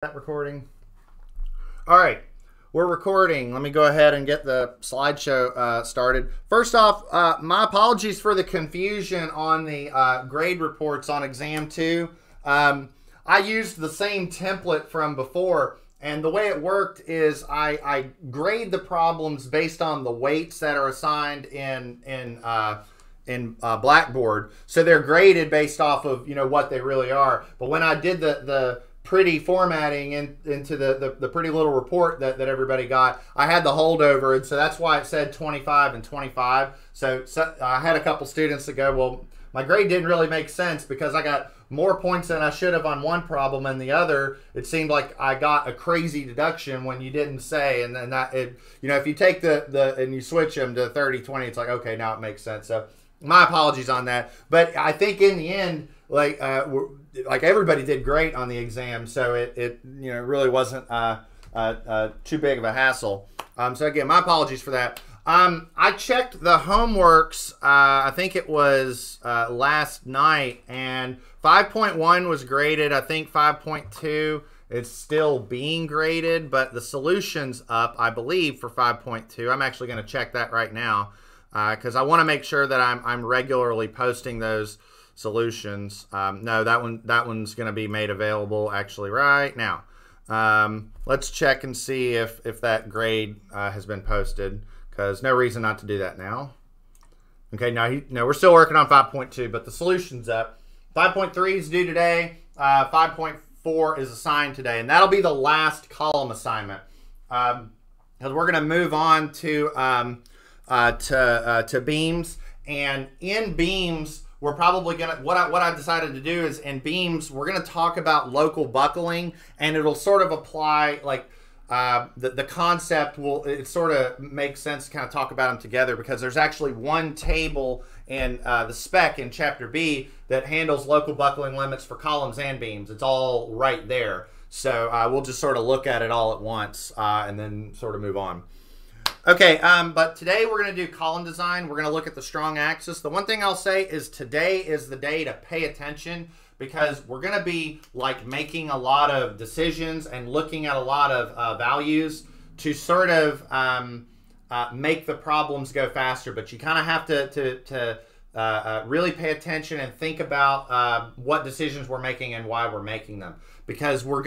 That recording. All right, we're recording. Let me go ahead and get the slideshow started. First off, my apologies for the confusion on the grade reports on exam 2. I used the same template from before, and the way it worked is I grade the problems based on the weights that are assigned in Blackboard. So they're graded based off of what they really are. But when I did the pretty formatting into the pretty little report that everybody got, I had the holdover, and so that's why it said 25 and 25. So I had a couple students that go, well, my grade didn't really make sense because I got more points than I should have on one problem, and the other, it seemed like I got a crazy deduction when you didn't say, and then that, if you take the and you switch them to 30, 20, it's like, okay, now it makes sense. So my apologies on that. But I think in the end, like everybody did great on the exam, so it really wasn't too big of a hassle. So again, my apologies for that. I checked the homeworks. I think it was last night, and 5.1 was graded. I think 5.2 is still being graded, but the solution's up, I believe, for 5.2. I'm actually going to check that right now because I want to make sure that I'm regularly posting those solutions. No, that one's going to be made available actually right now. Let's check and see if that grade has been posted, because no reason not to do that now. Okay, no, we're still working on 5.2, but the solution's up. 5.3 is due today. 5.4 is assigned today, and that'll be the last column assignment. Because we're going to move on to beams, and in beams, we're probably gonna, what I decided to do is in beams, we're gonna talk about local buckling, and it'll sort of apply, like the concept will, it sort of makes sense to kind of talk about them together, because there's actually one table in the spec in chapter B that handles local buckling limits for columns and beams. It's all right there. So we'll just sort of look at it all at once and then sort of move on. Okay, but today we're going to do column design. We're going to look at the strong axis. The one thing I'll say is today is the day to pay attention, because we're going to be like making a lot of decisions and looking at a lot of values to sort of make the problems go faster. But you kind of have to really pay attention and think about what decisions we're making and why we're making them, because we're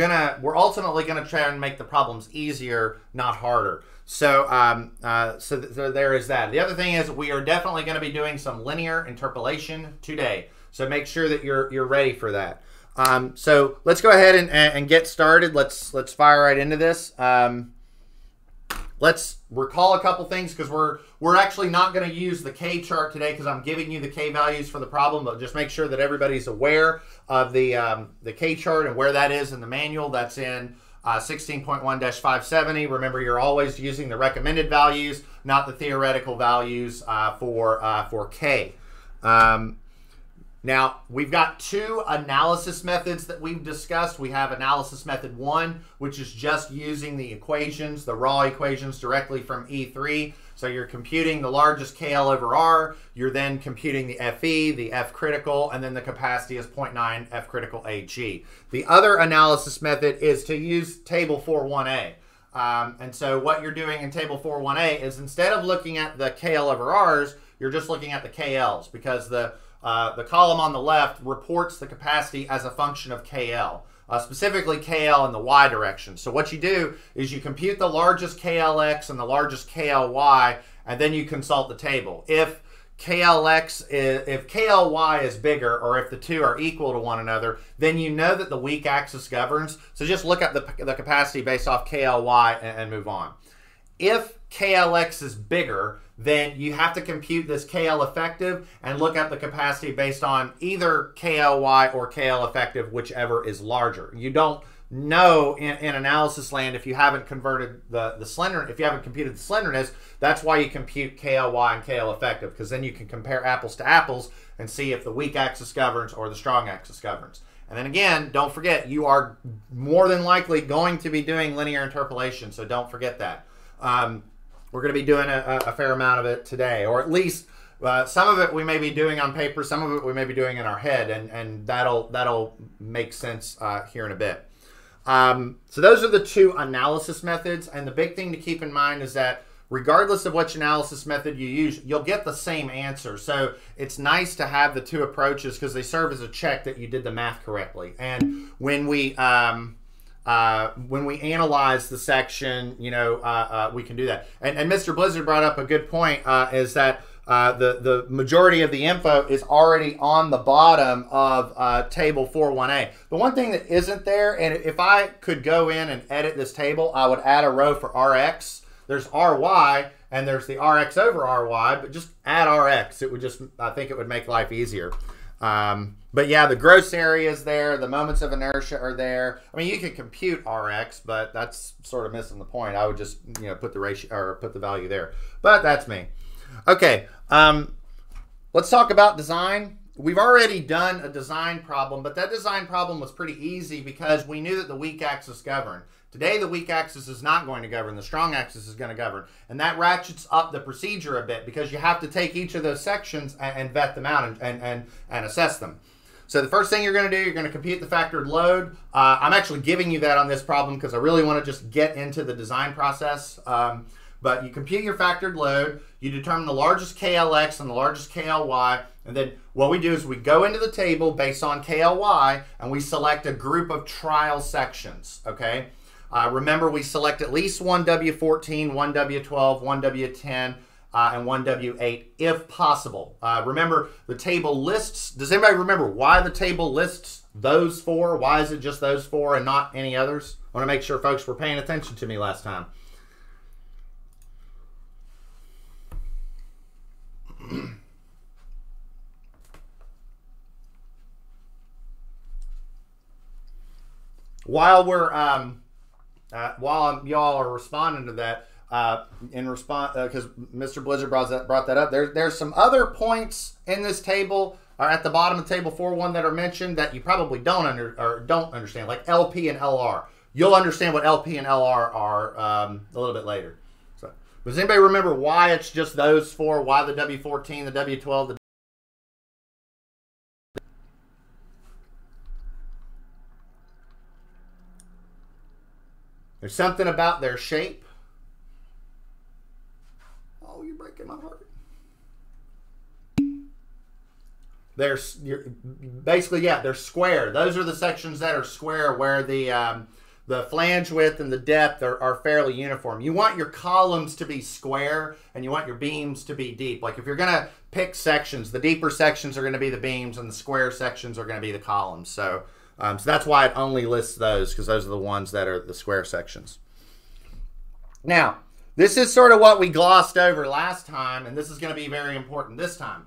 ultimately gonna try and make the problems easier, not harder. So so there is that. The other thing is we are definitely going to be doing some linear interpolation today, so make sure that you're ready for that. So let's go ahead and get started. Let's fire right into this. Let's recall a couple things, because we're actually not going to use the K chart today, because I'm giving you the K values for the problem, but just make sure that everybody's aware of the K chart and where that is in the manual. That's in 16.1-570. Remember, you're always using the recommended values, not the theoretical values for K. Now, we've got two analysis methods that we've discussed. We have analysis method 1, which is just using the equations, the raw equations directly from E3. So you're computing the largest KL over R. You're then computing the FE, the F critical, and then the capacity is 0.9 F critical AG. The other analysis method is to use table 4.1a. And so what you're doing in table 4.1a is, instead of looking at the KL over R's, you're just looking at the KLs, because the column on the left reports the capacity as a function of KL, specifically KL in the Y direction. So what you do is you compute the largest KLX and the largest KLY, and then you consult the table. If KLY is bigger, or if the two are equal to one another, then you know that the weak axis governs. So just look at the capacity based off KLY and move on. If KLX is bigger, then you have to compute this KL effective and look at the capacity based on either KLY or KL effective, whichever is larger. You don't know in analysis land if you haven't converted if you haven't computed the slenderness. That's why you compute KLY and KL effective, because then you can compare apples to apples and see if the weak axis governs or the strong axis governs. And then again, don't forget, you are more than likely going to be doing linear interpolation, so don't forget that. We're going to be doing a fair amount of it today, or at least some of it we may be doing on paper, some of it we may be doing in our head, and that'll make sense here in a bit. So those are the two analysis methods. And the big thing to keep in mind is that regardless of which analysis method you use, you'll get the same answer. So it's nice to have the two approaches because they serve as a check that you did the math correctly. And when we analyze the section, we can do that. And Mr. Blizzard brought up a good point, is that the majority of the info is already on the bottom of table 41A. The one thing that isn't there, and if I could go in and edit this table, I would add a row for RX. There's RY and there's the RX over RY, but just add RX. It would just, I think it would make life easier. But yeah, the gross area is there. The moments of inertia are there. I mean, you could compute RX, but that's sort of missing the point. I would just, put the ratio or put the value there. But that's me. Okay. Let's talk about design. We've already done a design problem, but that design problem was pretty easy because we knew that the weak axis governed. Today, the weak axis is not going to govern. The strong axis is going to govern. And that ratchets up the procedure a bit because you have to take each of those sections and vet them out and assess them. So the first thing you're going to do, you're going to compute the factored load. I'm actually giving you that on this problem because I really want to just get into the design process. But you compute your factored load. You determine the largest KLX and the largest KLY. And then what we do is we go into the table based on KLY and we select a group of trial sections, okay? Remember, we select at least one W14, one W12, one W10, and one W8 if possible. Remember, the table lists, does anybody remember why the table lists those four? Why is it just those four and not any others? I want to make sure folks were paying attention to me last time. While y'all are responding to that, in response, because Mr. Blizzard brought that up, there's some other points in this table, or at the bottom of table 4.1 that are mentioned that you probably don't understand, like LP and LR. You'll understand what LP and LR are a little bit later. So, does anybody remember why it's just those four? Why the W14, the W12, the There's something about their shape. Oh, you're breaking my heart. They're square. Those are the sections that are square where the flange width and the depth are fairly uniform. You want your columns to be square and you want your beams to be deep. Like if you're going to pick sections, the deeper sections are going to be the beams and the square sections are going to be the columns. So that's why it only lists those, because those are the ones that are the square sections. Now, this is sort of what we glossed over last time, and this is going to be very important this time.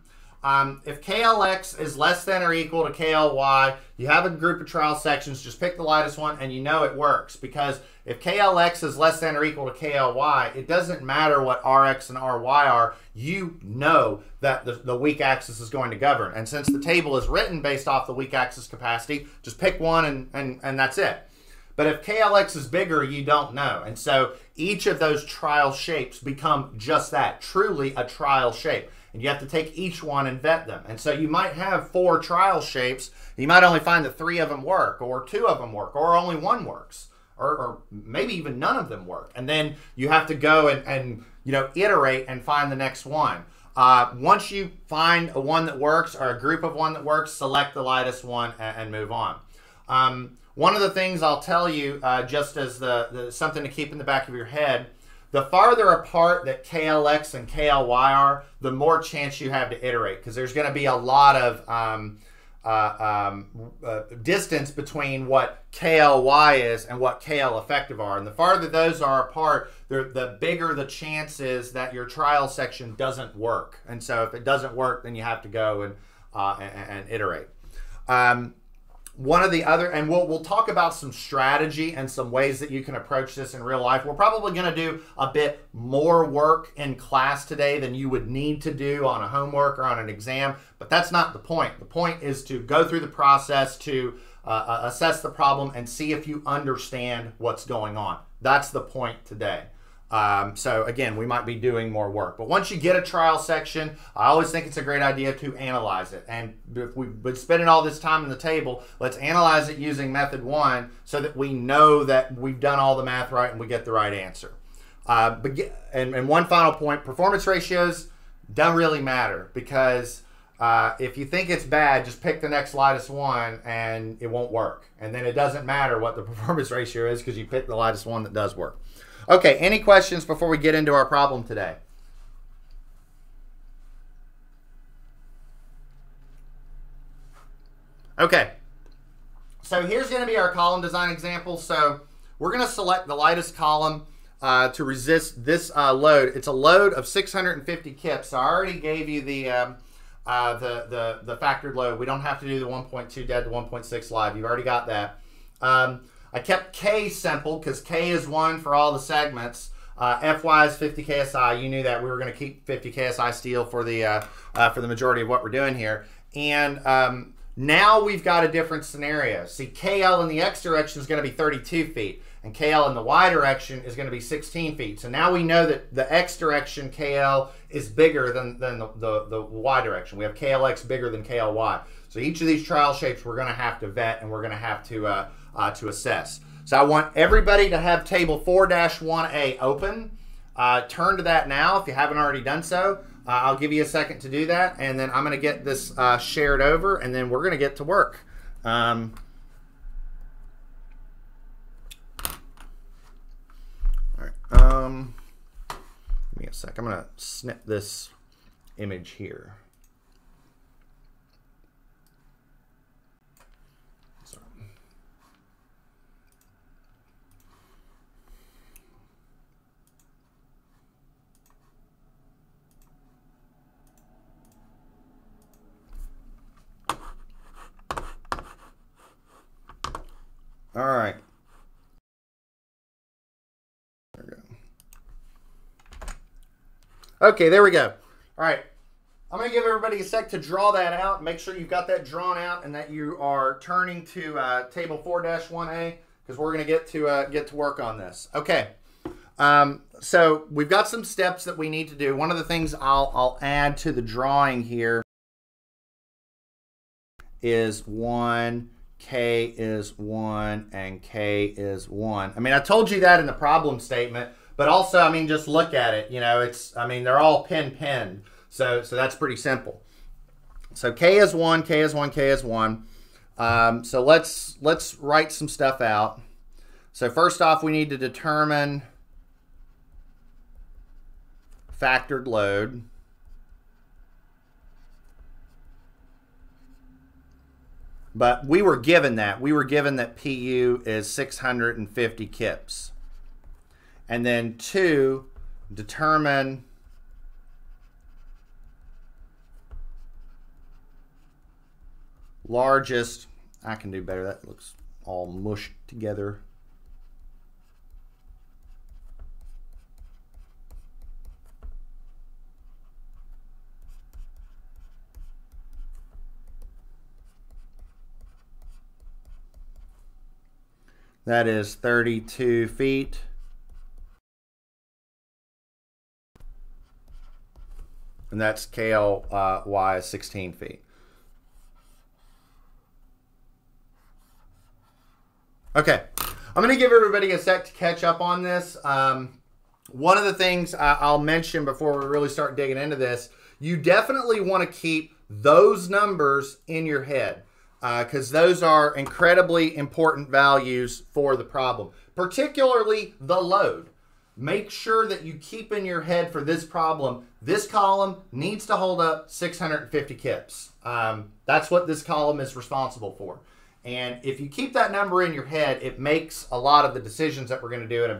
If KLX is less than or equal to KLY, you have a group of trial sections, just pick the lightest one, and you know it works. Because if KLX is less than or equal to KLY, it doesn't matter what RX and RY are, you know that the weak axis is going to govern. And since the table is written based off the weak axis capacity, just pick one and that's it. But if KLX is bigger, you don't know. And so each of those trial shapes become just that, truly a trial shape. And you have to take each one and vet them. And so you might have 4 trial shapes. You might only find that 3 of them work, or 2 of them work, or only 1 works, or maybe even none of them work. And then you have to go and iterate and find the next one. Once you find a one that works or a group of one that works, select the lightest one and move on. One of the things I'll tell you, just as something to keep in the back of your head, the farther apart that KLX and KLY are, the more chance you have to iterate, because there's going to be a lot of distance between what KLY is and what KL effective are. And the farther those are apart, the bigger the chance is that your trial section doesn't work. And so if it doesn't work, then you have to go and iterate. One of the other, and we'll talk about some strategy and some ways that you can approach this in real life. We're probably going to do a bit more work in class today than you would need to do on a homework or on an exam, but that's not the point. The point is to go through the process to assess the problem and see if you understand what's going on. That's the point today. So again, we might be doing more work. But once you get a trial section, I always think it's a great idea to analyze it. And if we've been spending all this time in the table, let's analyze it using method 1 so that we know that we've done all the math right and we get the right answer. And one final point, performance ratios don't really matter, because if you think it's bad, just pick the next lightest one and it won't work. And then it doesn't matter what the performance ratio is because you picked the lightest one that does work. Okay, any questions before we get into our problem today? Okay, so here's going to be our column design example. So we're going to select the lightest column to resist this load. It's a load of 650 kips. So I already gave you the factored load. We don't have to do the 1.2 dead to 1.6 live. You've already got that. I kept K simple because K is 1 for all the segments. Fy is 50 KSI. You knew that. We were going to keep 50 KSI steel for the majority of what we're doing here. And now we've got a different scenario. See, KL in the X direction is going to be 32 feet. And KL in the Y direction is going to be 16 feet. So now we know that the X direction KL is bigger than the Y direction. We have KLX bigger than KLY. So each of these trial shapes we're going to have to vet and we're going to have to assess. So I want everybody to have table 4-1A open. Turn to that now if you haven't already done so. I'll give you a second to do that, and then I'm going to get this shared over, and then we're going to get to work. All right. Give me a sec. I'm going to snip this image here. All right. There we go. Okay, there we go. All right. I'm going to give everybody a sec to draw that out. Make sure you've got that drawn out and that you are turning to table 4-1A, because we're going to get to work on this. Okay. So we've got some steps that we need to do. One of the things I'll add to the drawing here is 1. K is 1 and K is 1. I mean, I told you that in the problem statement, but also, I mean, just look at it. You know, I mean, they're all pinned. So that's pretty simple. So K is 1, K is 1, K is 1. So let's write some stuff out. So first off, we need to determine factored load. But we were given that. We were given that PU is 650 kips. And then 2, determine largest. I can do better. That looks all mushed together. That is 32 feet. And that's KLY is 16 feet. Okay, I'm going to give everybody a sec to catch up on this. One of the things I'll mention before we really start digging into this, you definitely want to keep those numbers in your head, because those are incredibly important values for the problem, particularly the load. Make sure that you keep in your head for this problem, this column needs to hold up 650 kips. That's what this column is responsible for. And if you keep that number in your head, it makes a lot of the decisions that we're going to do in a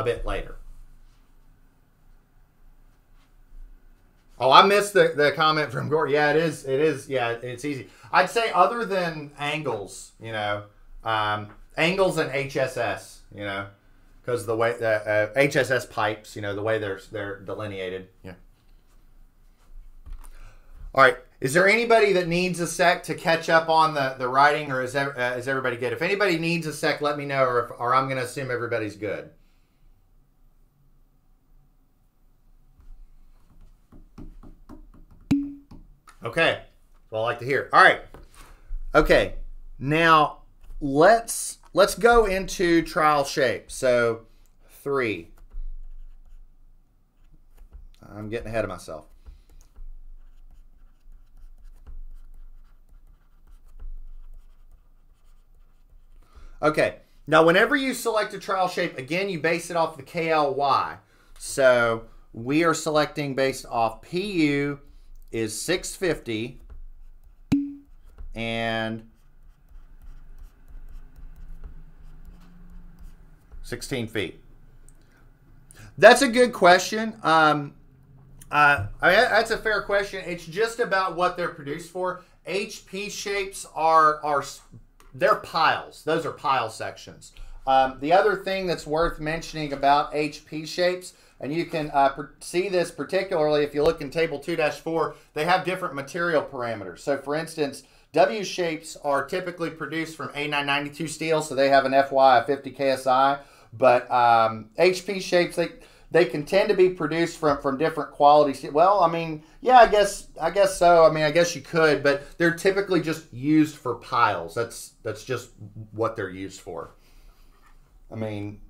bit later. Oh, I missed the comment from Gore. Yeah, it is. Yeah, it's easy. I'd say other than angles, angles and HSS, because the way the HSS pipes, the way they're delineated. Yeah. All right. Is there anybody that needs a sec to catch up on the writing, or is everybody good? If anybody needs a sec, let me know, or I'm going to assume everybody's good. Okay. Well, I like to hear. All right. Okay. Now let's go into trial shape. So 3. I'm getting ahead of myself. Okay. Now, whenever you select a trial shape, again, you base it off the KLY. So we are selecting based off PU is 650 and 16 feet. That's a good question. That's a fair question. It's just about what they're produced for. HP shapes are they're piles. Those are pile sections. The other thing that's worth mentioning about HP shapes, and you can see this particularly if you look in Table 2-4, they have different material parameters. So for instance, W shapes are typically produced from A992 steel, so they have an FY of 50 KSI. But HP shapes, they can tend to be produced from different qualities. Well, I mean, yeah, I guess so. I mean, I guess you could, but they're typically just used for piles. That's just what they're used for. I mean,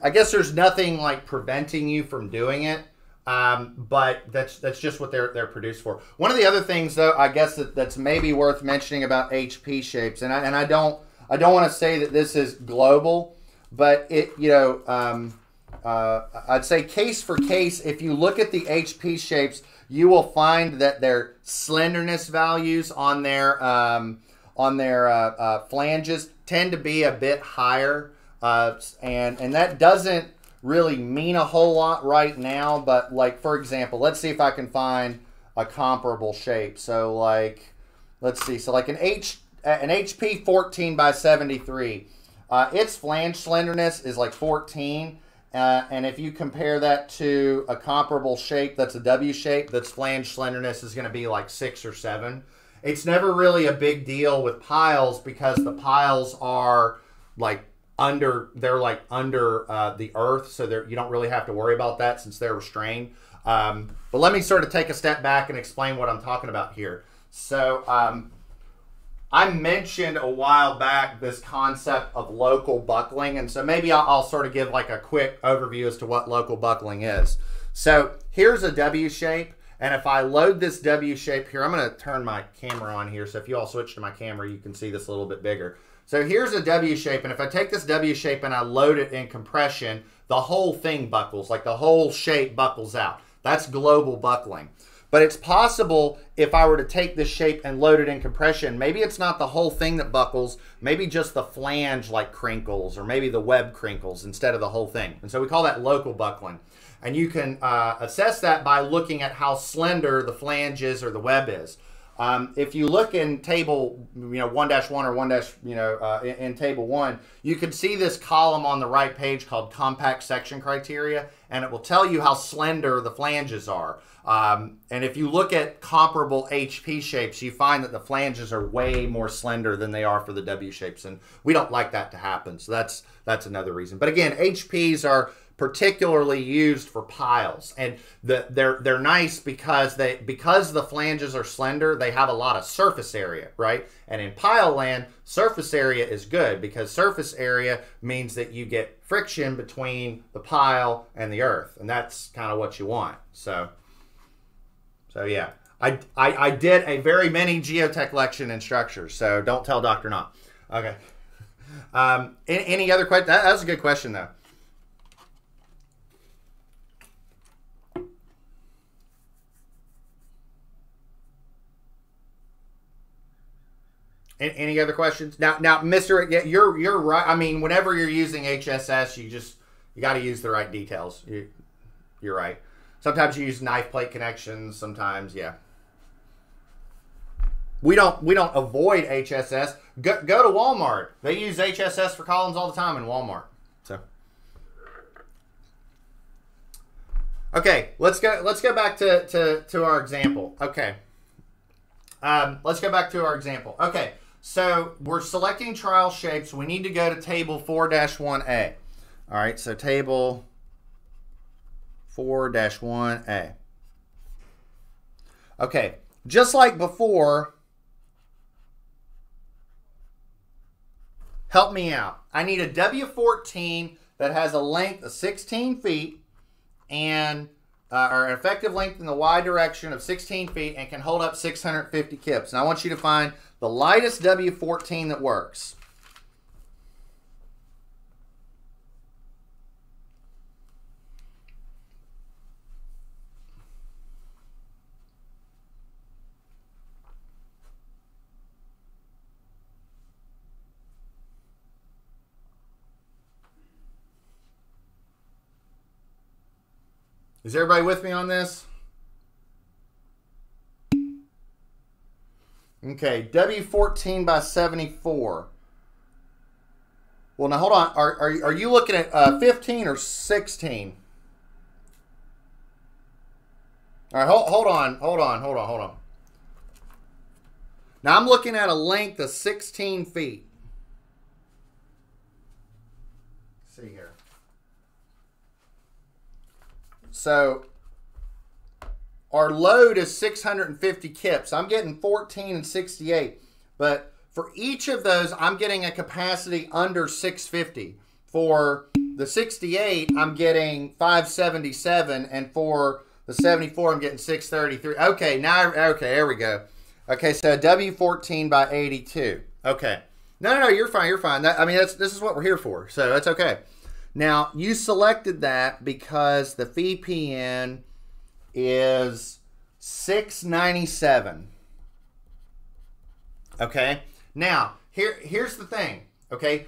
I guess there's nothing like preventing you from doing it, but that's just what they're produced for. One of the other things, though, I guess that's maybe worth mentioning about HP shapes, and I don't want to say that this is global, but I'd say case for case, if you look at the HP shapes, you will find that their slenderness values on their flanges tend to be a bit higher, and that doesn't really mean a whole lot right now. But like, for example, let's see if I can find a comparable shape. So like, let's see. So like an HP 14x73, its flange slenderness is like 14. And if you compare that to a comparable shape that's a W shape, that's flange slenderness is going to be like 6 or 7. It's never really a big deal with piles because the piles are like under the earth, so you don't really have to worry about that since they're restrained. But let me sort of take a step back and explain what I'm talking about here. So I mentioned a while back this concept of local buckling, and so maybe I'll sort of give like a quick overview as to what local buckling is. So here's a W shape, and if I load this W shape here, I'm going to turn my camera on here, so if you all switch to my camera, you can see this a little bit bigger. So here's a W shape, and if I take this W shape and I load it in compression, the whole thing buckles, like the whole shape buckles out. That's global buckling. But it's possible if I were to take this shape and load it in compression, maybe it's not the whole thing that buckles, maybe just the flange like crinkles, or maybe the web crinkles instead of the whole thing. And so we call that local buckling. And you can assess that by looking at how slender the flange is or the web is. If you look in table 1-1 or 1- in table 1, you can see this column on the right page called compact section criteria, and it will tell you how slender the flanges are. And if you look at comparable HP shapes, you find that the flanges are way more slender than they are for the W shapes, and we don't like that to happen. So that's another reason. But again, HPs are particularly used for piles, and they're nice because the flanges are slender, they have a lot of surface area, right? And in pile land, surface area is good because surface area means that you get friction between the pile and the earth, and that's kind of what you want. So yeah, I did a very many geotech lection in structures, so don't tell Dr. Knott. Okay. Any other questions? That was a good question, though. Any other questions? Now, Mr. You're right. I mean, whenever you're using HSS, you got to use the right details. You're right. Sometimes you use knife plate connections. Sometimes, yeah. We don't avoid HSS. Go to Walmart. They use HSS for columns all the time in Walmart. So, okay, let's go back to our example. Okay, let's go back to our example. Okay, so we're selecting trial shapes. We need to go to table 4-1A. All right, so table 4-1A. Okay, just like before, help me out. I need a W14 that has a length of 16 feet and or an effective length in the Y direction of 16 feet and can hold up 650 kips. And I want you to find the lightest W14 that works. Is everybody with me on this? Okay, W14 by 74. Well, now hold on. Are you looking at 15 or 16? All right, hold on. Now I'm looking at a length of 16 feet. Let's see here. So our load is 650 kips. I'm getting 14 and 68. But for each of those, I'm getting a capacity under 650. For the 68, I'm getting 577. And for the 74, I'm getting 633. Okay, there we go. Okay, so W14 by 82. Okay. No, you're fine. This is what we're here for. So that's okay. Now, you selected that because the VPN is 697. Okay? Now, here's the thing. Okay?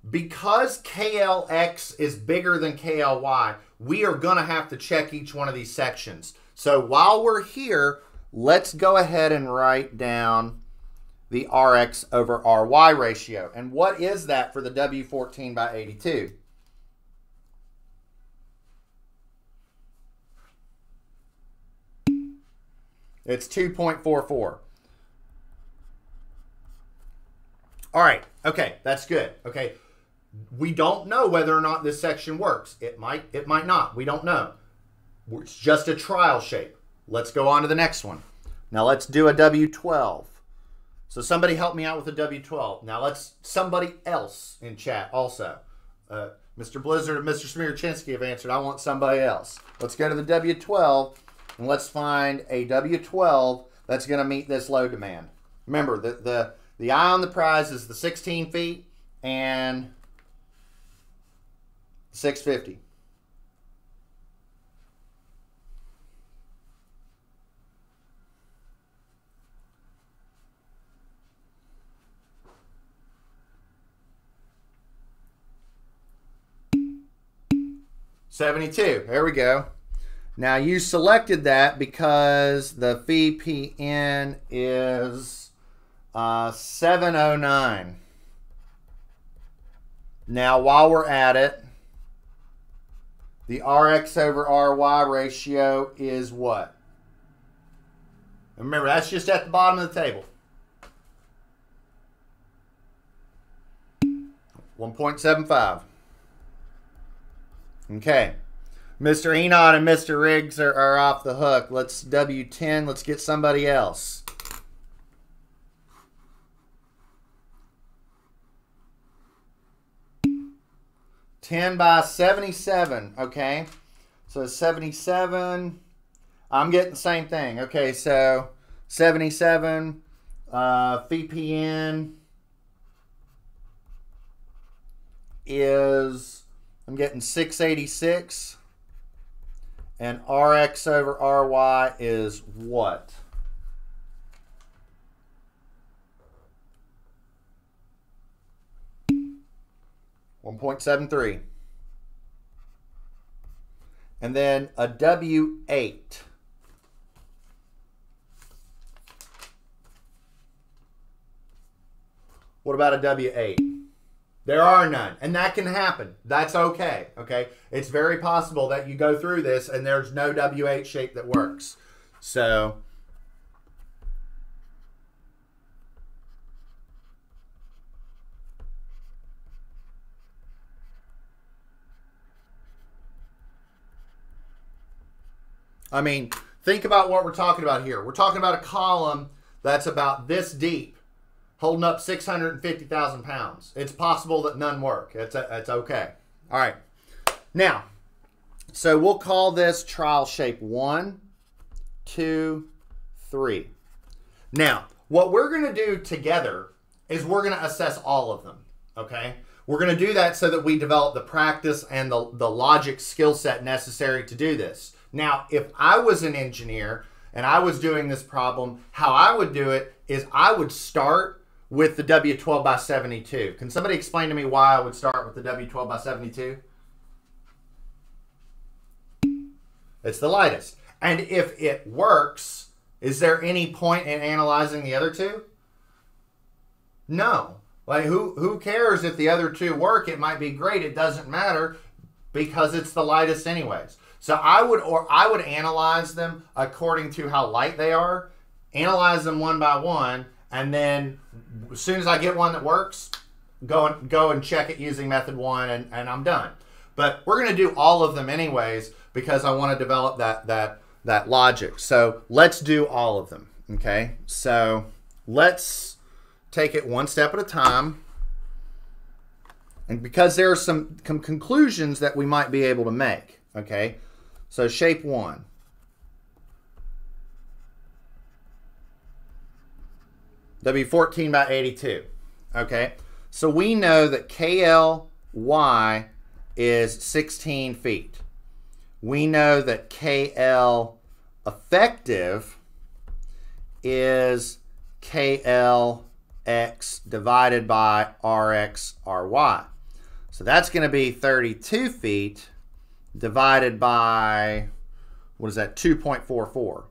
Because KLX is bigger than KLY, we are going to have to check each one of these sections. So while we're here, let's go ahead and write down the RX over RY ratio. And what is that for the W14 by 82? It's 2.44. All right. Okay, that's good. Okay. We don't know whether or not this section works. It might not. We don't know. It's just a trial shape. Let's go on to the next one. Now let's do a W12. So somebody help me out with a W12. Now let's somebody else in chat also. Mr. Blizzard and Mr. Smirchinsky have answered. I want somebody else. Let's go to the W12. And let's find a W12 that's going to meet this load demand. Remember, the eye on the prize is the 16 feet and 650. $72. There we go. Now you selected that because the VPN is 709. Now while we're at it, the RX over RY ratio is what? Remember, that's just at the bottom of the table. 1.75. Okay. Mr. Enod and Mr. Riggs are off the hook. Let's W10. Let's get somebody else. $10 by 77. Okay. So 77. I'm getting the same thing. Okay. So 77. VPN is, I'm getting 686. And RX over RY is what? $1.73. And then a W8. What about a W8? There are none, and that can happen. That's okay, okay? It's very possible that you go through this and there's no W8 shape that works. So, I mean, think about what we're talking about here. We're talking about a column that's about this deep, holding up 650,000 pounds. It's possible that none work. It's okay. All right. Now, so we'll call this trial shape 1, 2, 3. Now, what we're going to do together is we're going to assess all of them, okay? We're going to do that so that we develop the practice and the logic skill set necessary to do this. Now, if I was an engineer and I was doing this problem, how I would do it is I would start with the W12 by 72. Can somebody explain to me why I would start with the W12 by 72? It's the lightest. And if it works, is there any point in analyzing the other two? No. Like who cares if the other two work? It might be great. It doesn't matter because it's the lightest anyways. So I would analyze them according to how light they are, analyze them one by one, and then as soon as I get one that works, go and check it using method 1 and I'm done. But we're going to do all of them anyways because I want to develop that logic. So let's do all of them, okay? So let's take it one step at a time. And because there are some conclusions that we might be able to make, okay? So shape 1. W14 by 82, okay? So we know that KLY is 16 feet. We know that KL effective is KLX divided by RX, RY. So that's going to be 32 feet divided by, what is that, 2.44.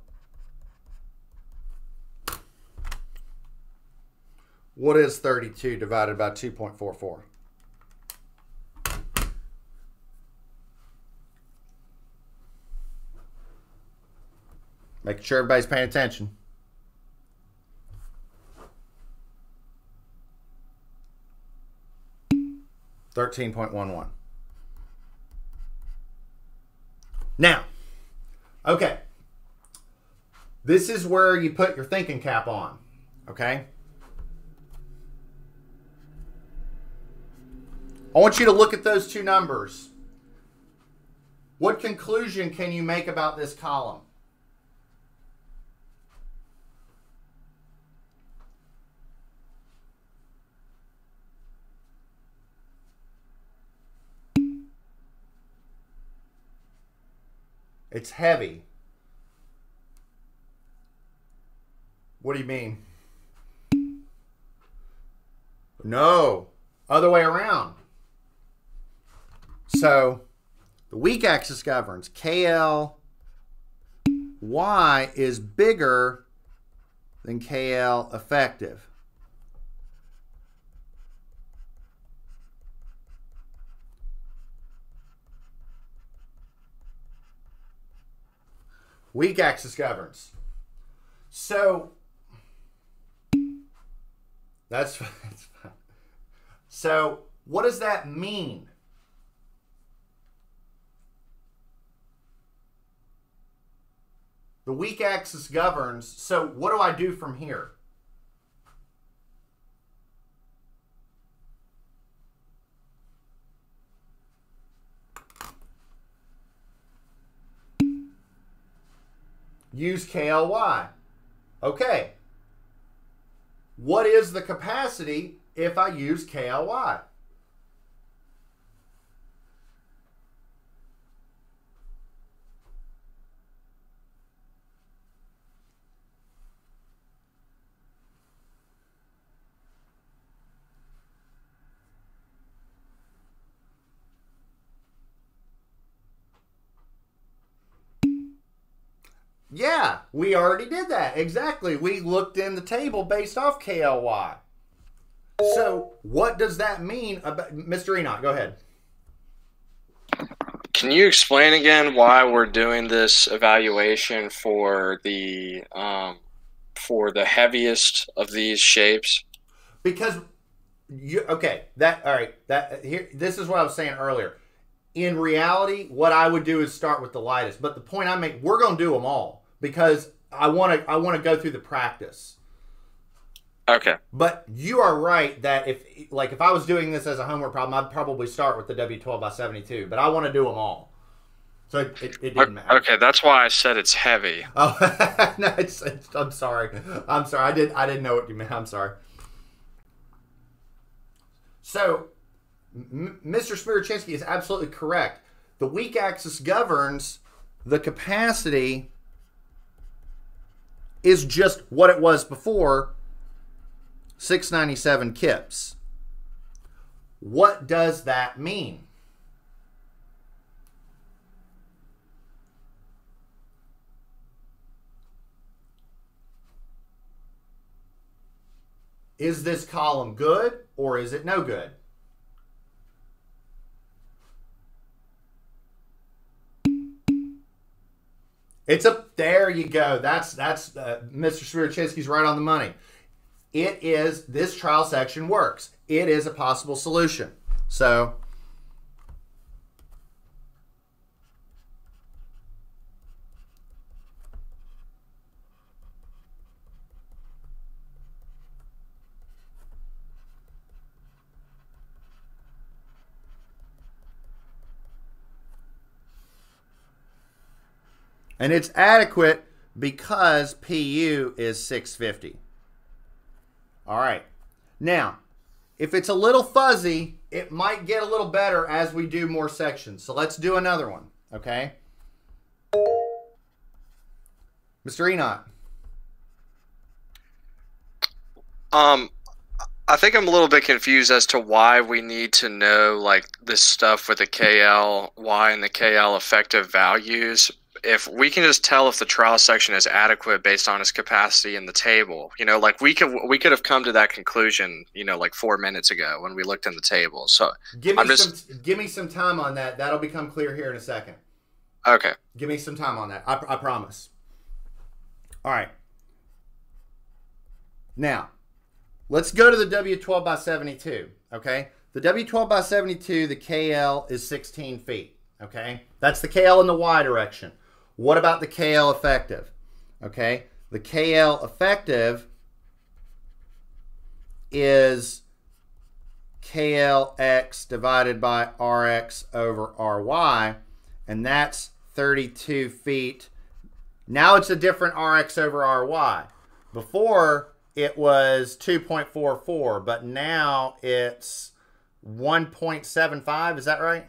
What is 32 divided by 2.44? Making sure everybody's paying attention. $13.11. Now, okay. This is where you put your thinking cap on, okay? I want you to look at those two numbers. What conclusion can you make about this column? It's heavy. What do you mean? No, other way around. So the weak axis governs. KLY is bigger than KL effective. Weak axis governs. So that's fine. So what does that mean? The weak axis governs. So what do I do from here? Use KLY. Okay. What is the capacity if I use KLY? Yeah, we already did that. Exactly. We looked in the table based off KLY. So what does that mean about Mr. Enoch? Go ahead. Can you explain again why we're doing this evaluation for the heaviest of these shapes? Because okay, that all right. That here. This is what I was saying earlier. In reality, what I would do is start with the lightest. But the point I make, we're going to do them all because I want to go through the practice. Okay. But you are right that if I was doing this as a homework problem, I'd probably start with the W12 by 72. But I want to do them all, so it didn't matter. Okay, that's why I said it's heavy. Oh no, I'm sorry. I didn't know what you meant. I'm sorry. So, Mr. Smirchinsky is absolutely correct. The weak axis governs. The capacity is just what it was before, 697 kips. What does that mean? Is this column good or is it no good? It's up there. You go. That's Mr. Smirchinsky's right on the money. It is, this trial section works. It is a possible solution. So and it's adequate because PU is 650. All right. Now, if it's a little fuzzy, it might get a little better as we do more sections. So let's do another one, okay? Mr. Enoch. I think I'm a little bit confused as to why we need to know like this stuff with the KLY and the KL effective values. If we can just tell if the trial section is adequate based on its capacity in the table, like we could have come to that conclusion, like 4 minutes ago when we looked in the table. So give me some time on that. That'll become clear here in a second. Okay. Give me some time on that. I promise. All right. Now, let's go to the W12 by 72. Okay. The W12 by 72, the KL is 16 feet. Okay. That's the KL in the Y direction. What about the KL effective? Okay, the KL effective is KLX divided by RX over RY, and that's 32 feet. Now it's a different RX over RY. Before it was 2.44, but now it's 1.75. Is that right?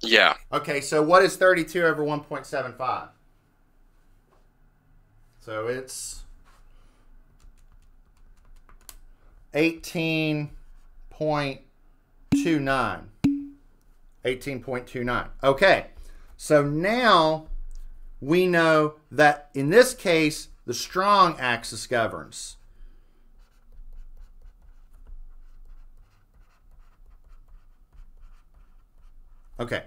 Yeah. Okay, so what is 32 over 1.75? So it's 18.29. 18.29. Okay, so now we know that in this case, the strong axis governs. Okay.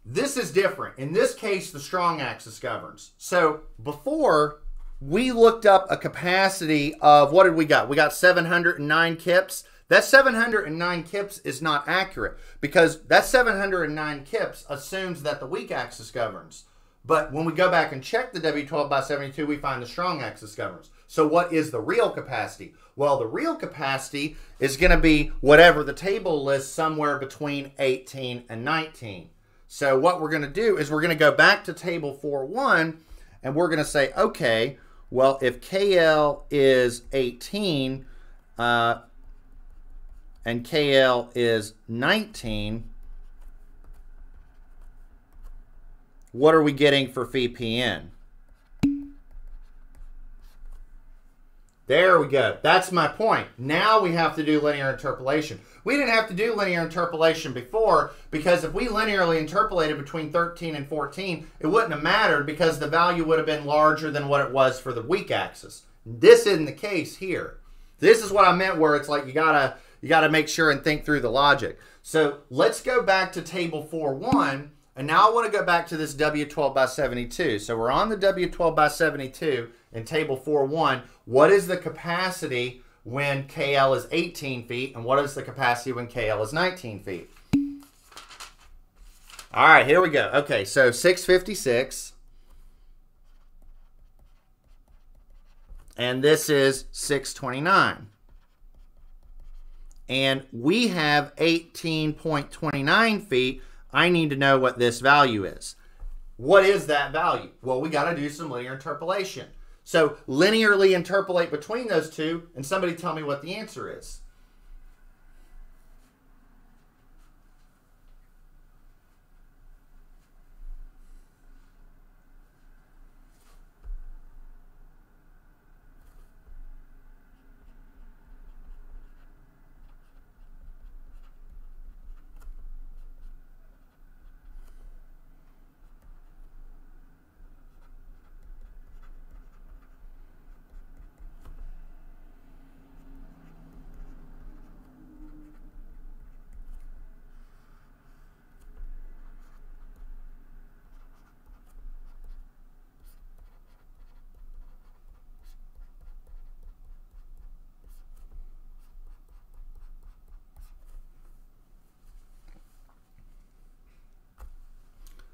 This is different. In this case, the strong axis governs. So before, we looked up a capacity of, what did we got? We got 709 kips. That 709 kips is not accurate because that 709 kips assumes that the weak axis governs. But when we go back and check the W12 by 72, we find the strong axis governs. So what is the real capacity? Well, the real capacity is going to be whatever the table lists, somewhere between 18 and 19. So what we're going to do is we're going to go back to table 4.1 and we're going to say, okay, well, if KL is 18 and KL is 19, what are we getting for VPN? There we go. That's my point. Now we have to do linear interpolation. We didn't have to do linear interpolation before because if we linearly interpolated between 13 and 14, it wouldn't have mattered because the value would have been larger than what it was for the weak axis. This isn't the case here. This is what I meant where it's like you gotta make sure and think through the logic. So let's go back to table 4.1. And now I want to go back to this W12 by 72. So we're on the W12 by 72 in table 4.1. What is the capacity when KL is 18 feet? And what is the capacity when KL is 19 feet? All right, here we go. Okay, so 656. And this is 629. And we have 18.29 feet. I need to know what this value is. What is that value? Well, we got to do some linear interpolation. So linearly interpolate between those two, and somebody tell me what the answer is.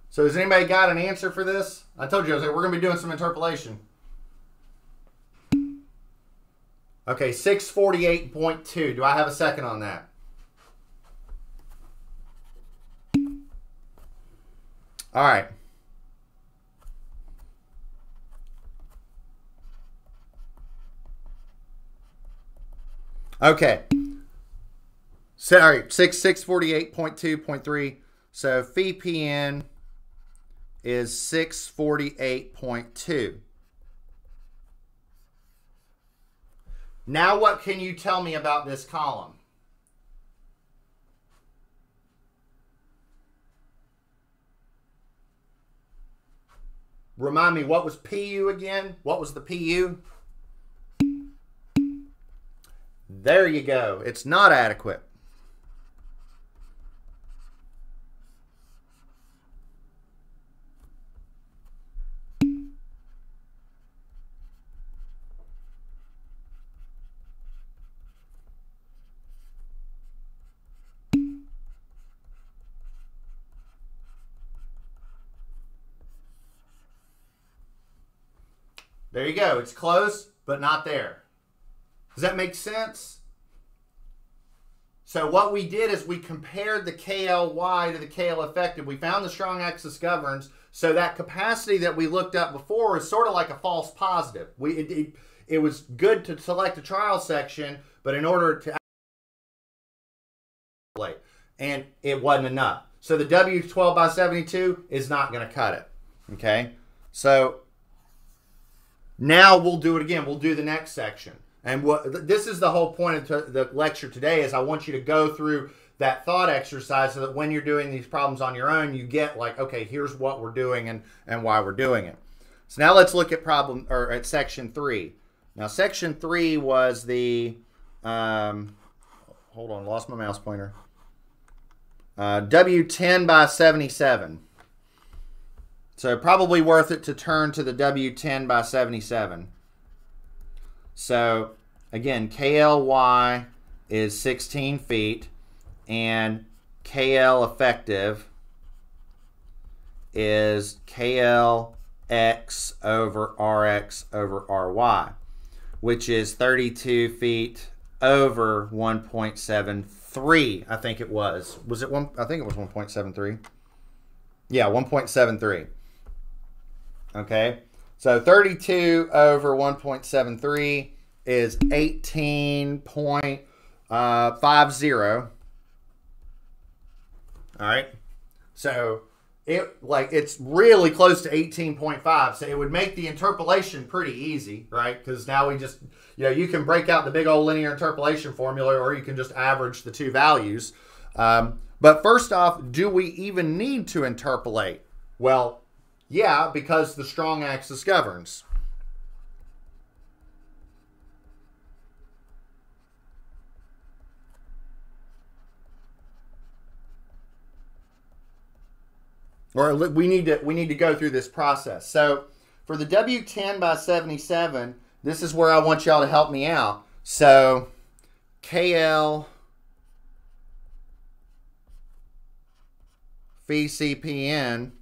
So has anybody got an answer for this? I told you, I was like, we're going to be doing some interpolation. Okay, 648.2. Do I have a second on that? All right. Okay. Sorry, 648.2.3. So phi PN is 648.2. Now what can you tell me about this column? Remind me, what was PU again? What was the PU? There you go. It's not adequate. There you go. It's close, but not there. Does that make sense? So what we did is we compared the KLY to the KL effective. We found the strong axis governs. So that capacity that we looked up before is sort of like a false positive. It was good to select a trial section, but in order to and it wasn't enough. So the W12 by 72 is not going to cut it. Okay? So now we'll do it again. We'll do the next section. And this is the whole point of the lecture today is I want you to go through that thought exercise so that when you're doing these problems on your own, you get like, okay, here's what we're doing and why we're doing it. So now let's look at at section 3. Now section 3 was the, hold on, lost my mouse pointer. W10 by 77. So probably worth it to turn to the W10 by 77. So again, KLY is 16 feet and KL effective is KLX over RX over RY, which is 32 feet over 1.73, I think it was. Was it one? I think it was 1.73. Yeah, 1.73. Okay, so 32 over 1.73 is 18.50. All right, so it's really close to 18.5. So it would make the interpolation pretty easy, right? Because now we just, you can break out the big old linear interpolation formula, or you can just average the two values. But first off, do we even need to interpolate? Well, yeah, because the strong axis governs. Or we need to go through this process. So for the W10 by 77, this is where I want y'all to help me out. So KL phi CPN.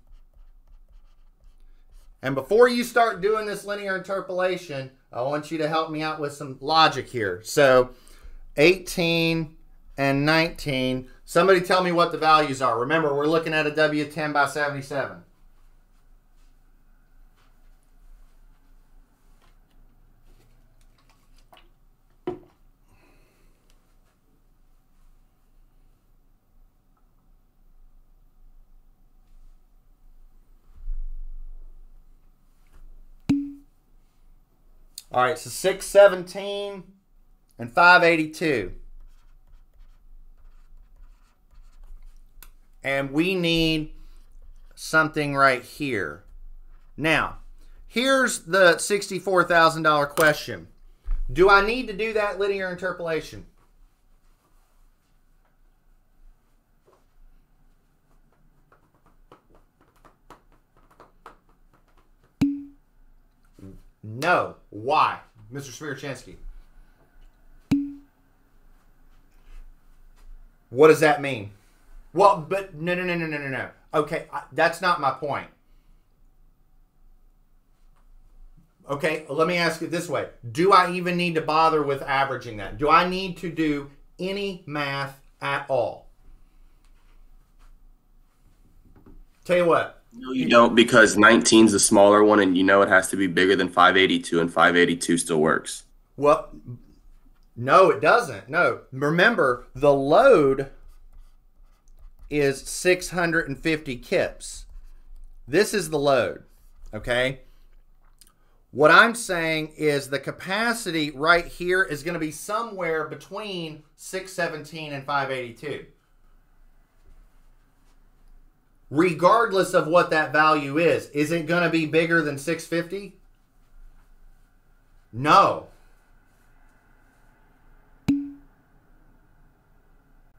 And before you start doing this linear interpolation, I want you to help me out with some logic here. So 18 and 19. Somebody tell me what the values are. Remember, we're looking at a W10 by 77. All right, so 617 and 582. And we need something right here. Now, here's the $64,000 question. Do I need to do that linear interpolation? No. Why? Mr. Smirchansky. What does that mean? Well, but no. Okay, that's not my point. Okay, let me ask it this way. Do I even need to bother with averaging that? Do I need to do any math at all? Tell you what. No, you don't, because 19's the smaller one, and you know it has to be bigger than 582, and 582 still works. Well, no, it doesn't. No. Remember, the load is 650 kips. This is the load, okay? What I'm saying is the capacity right here is going to be somewhere between 617 and 582. Regardless of what that value is it going to be bigger than 650? No.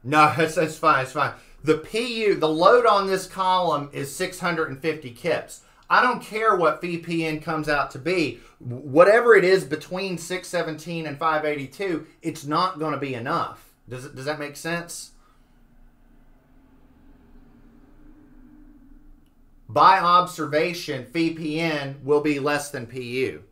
No, it's fine. It's fine. The PU, the load on this column is 650 kips. I don't care what VPN comes out to be. Whatever it is between 617 and 582, it's not going to be enough. Does that make sense? By observation, VPN will be less than PU.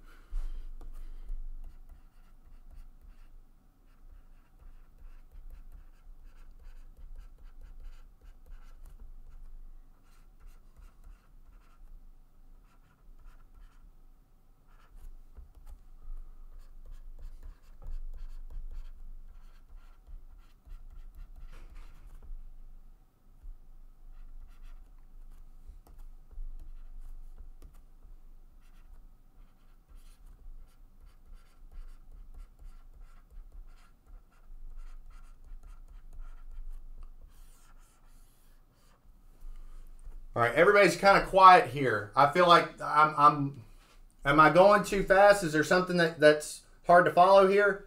All right, everybody's kind of quiet here. I feel like am I going too fast? Is there something that's hard to follow here?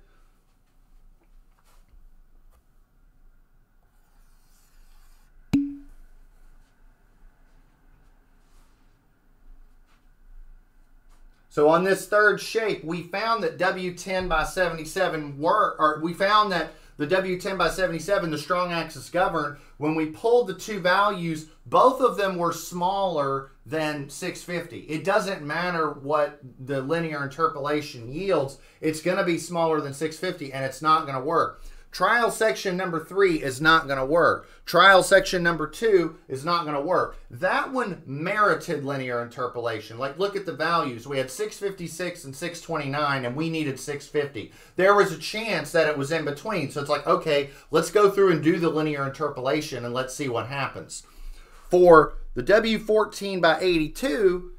So on this third shape, we found that W10 by 77 we found that the W10 by 77, the strong axis governed, when we pulled the two values, both of them were smaller than 650. It doesn't matter what the linear interpolation yields, it's going to be smaller than 650, and it's not going to work. Trial section number 3 is not going to work. Trial section number 2 is not going to work. That one merited linear interpolation. Like, look at the values. We had 656 and 629, and we needed 650. There was a chance that it was in between. So it's like, okay, let's go through and do the linear interpolation, and let's see what happens. For the W14 by 82,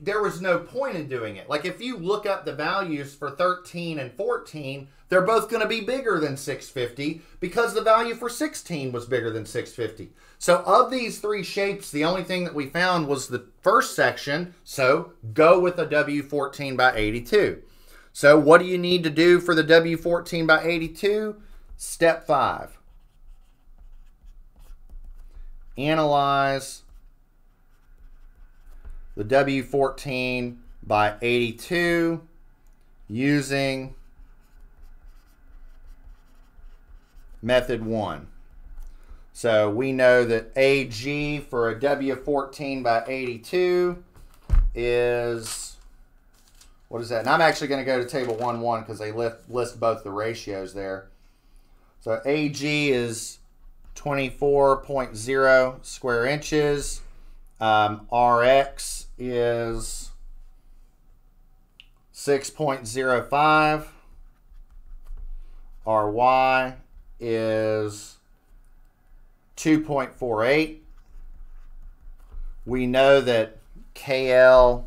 there was no point in doing it. Like, if you look up the values for 13 and 14, they're both going to be bigger than 650 because the value for 16 was bigger than 650. So of these three shapes, the only thing that we found was the first section. So go with a W14 by 82. So what do you need to do for the W14 by 82? Step 5. Analyze the W14 by 82 using method 1. So we know that AG for a W14 by 82 is, what is that? And I'm actually going to go to table 1-1 because they list both the ratios there. So AG is 24.0 square inches. RX is 6.05. RY is 2.48. We know that KL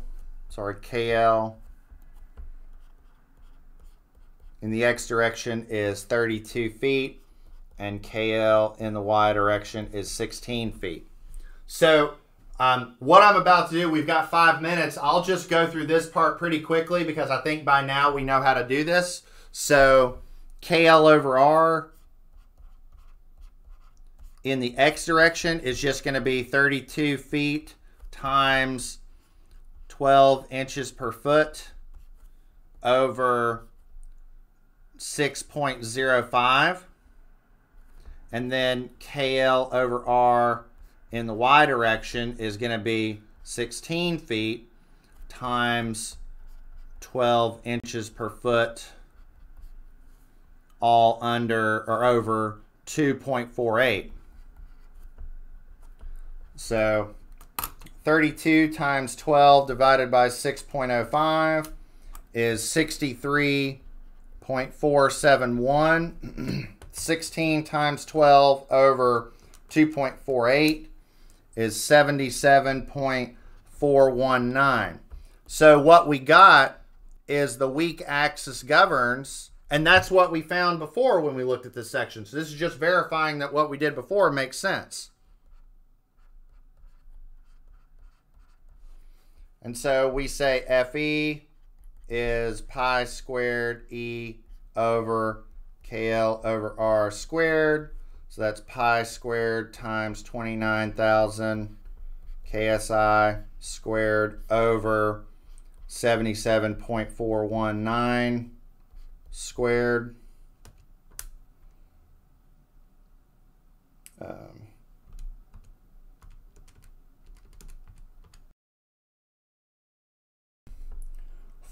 in the X direction is 32 feet and KL in the Y direction is 16 feet. So what I'm about to do, we've got 5 minutes. I'll just go through this part pretty quickly because I think by now we know how to do this. So KL over R in the X direction is just going to be 32 feet times 12 inches per foot over 6.05. And then KL over R in the Y direction is going to be 16 feet times 12 inches per foot, all under or over 2.48. So 32 times 12 divided by 6.05 is 63.471. 16 times 12 over 2.48 is 77.419. So what we got is the weak axis governs, and that's what we found before when we looked at this section. So this is just verifying that what we did before makes sense. And so we say FE is pi squared E over KL over R squared. So that's pi squared times 29,000 KSI squared over 77.419 squared.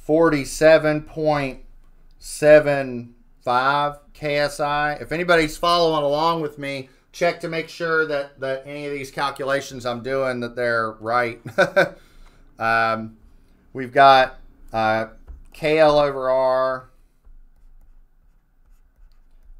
47.75 KSI. If anybody's following along with me, check to make sure that any of these calculations I'm doing, that they're right. We've got KL over R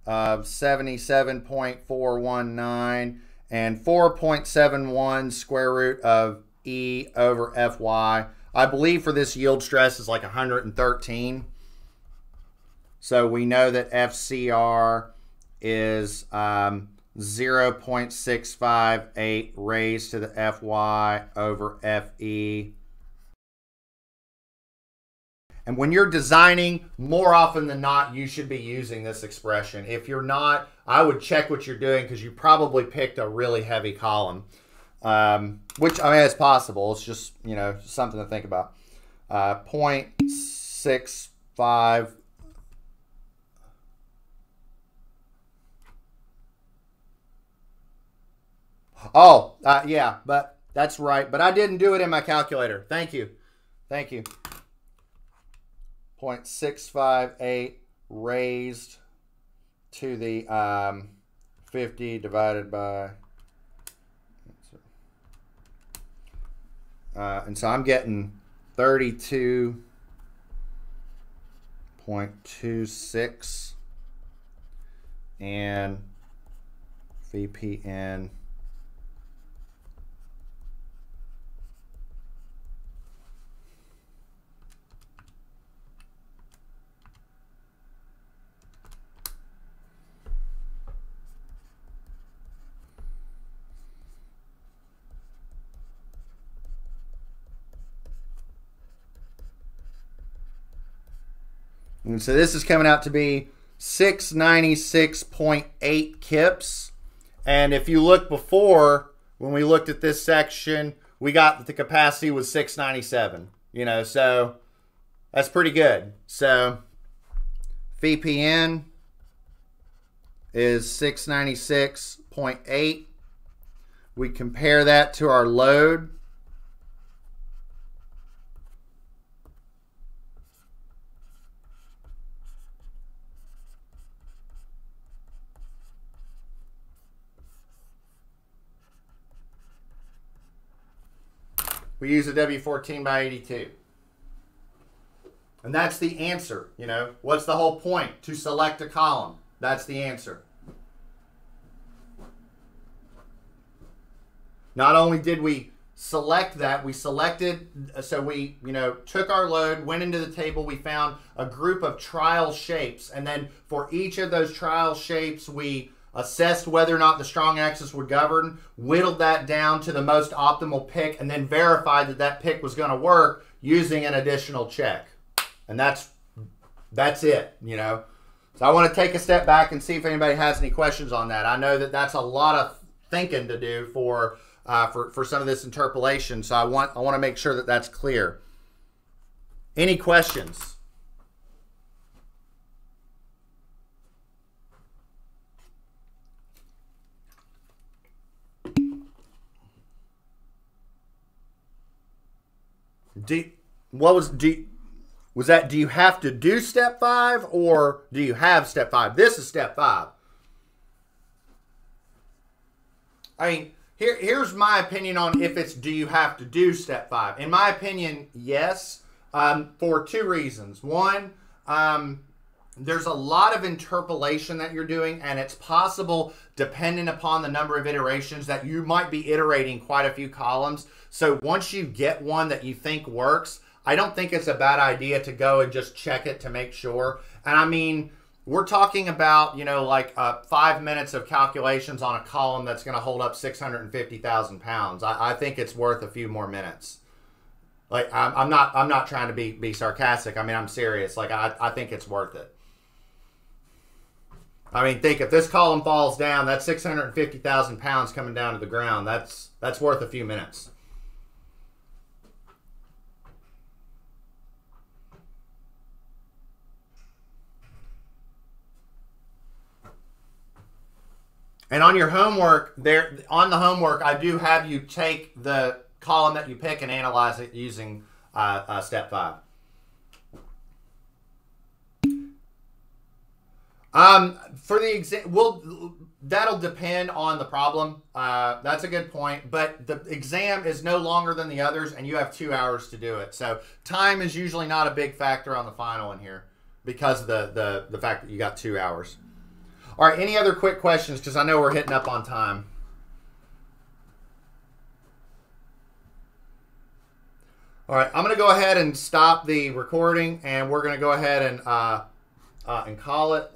of 77.419 and 4.71 square root of E over FY. I believe for this yield stress is like 113. So we know that FCR is 0.658 raised to the FY over FE. And when you're designing, more often than not, you should be using this expression. If you're not, I would check what you're doing because you probably picked a really heavy column. Which, I mean, it's possible. It's just, you know, something to think about. 0.65. Oh, yeah, but that's right. But I didn't do it in my calculator. Thank you. Thank you. 0.658 raised to the 50 divided by... and so I'm getting 32.26 and VPN and so this is coming out to be 696.8 kips. And if you look before, when we looked at this section, we got that the capacity was 697. You know, so that's pretty good. So VPN is 696.8 0.8. We compare that to our load. We use a W14 by 82. And that's the answer, you know. What's the whole point? To select a column. That's the answer. Not only did we select that, we selected, so we, you know, took our load, went into the table, we found a group of trial shapes, and then for each of those trial shapes, we assessed whether or not the strong axis would govern, whittled that down to the most optimal pick, and then verified that that pick was going to work using an additional check. And that's it, you know. So I want to take a step back and see if anybody has any questions on that. I know that that's a lot of thinking to do for some of this interpolation, so I want to make sure that that's clear. Any questions? Was that, do you have to do step 5 or do you have step 5? This is step 5. I mean, here's my opinion on if it's do you have to do step 5. In my opinion, yes, for 2 reasons. One, there's a lot of interpolation that you're doing, and it's possible, depending upon the number of iterations, that you might be iterating quite a few columns. So once you get one that you think works, I don't think it's a bad idea to go and just check it to make sure. And I mean, we're talking about, you know, like 5 minutes of calculations on a column that's going to hold up 650,000 pounds. I think it's worth a few more minutes. Like, I'm not trying to be sarcastic. I mean, I'm serious. Like, I think it's worth it. I mean, think if this column falls down, that's 650,000 pounds coming down to the ground. That's worth a few minutes. And on your homework, I do have you take the column that you pick and analyze it using step 5. For the exam, that'll depend on the problem. That's a good point. But the exam is no longer than the others, and you have 2 hours to do it. So time is usually not a big factor on the final in here because of the fact that you got 2 hours. All right, any other quick questions? Because I know we're hitting up on time. All right, I'm going to go ahead and stop the recording, and we're going to go ahead and call it.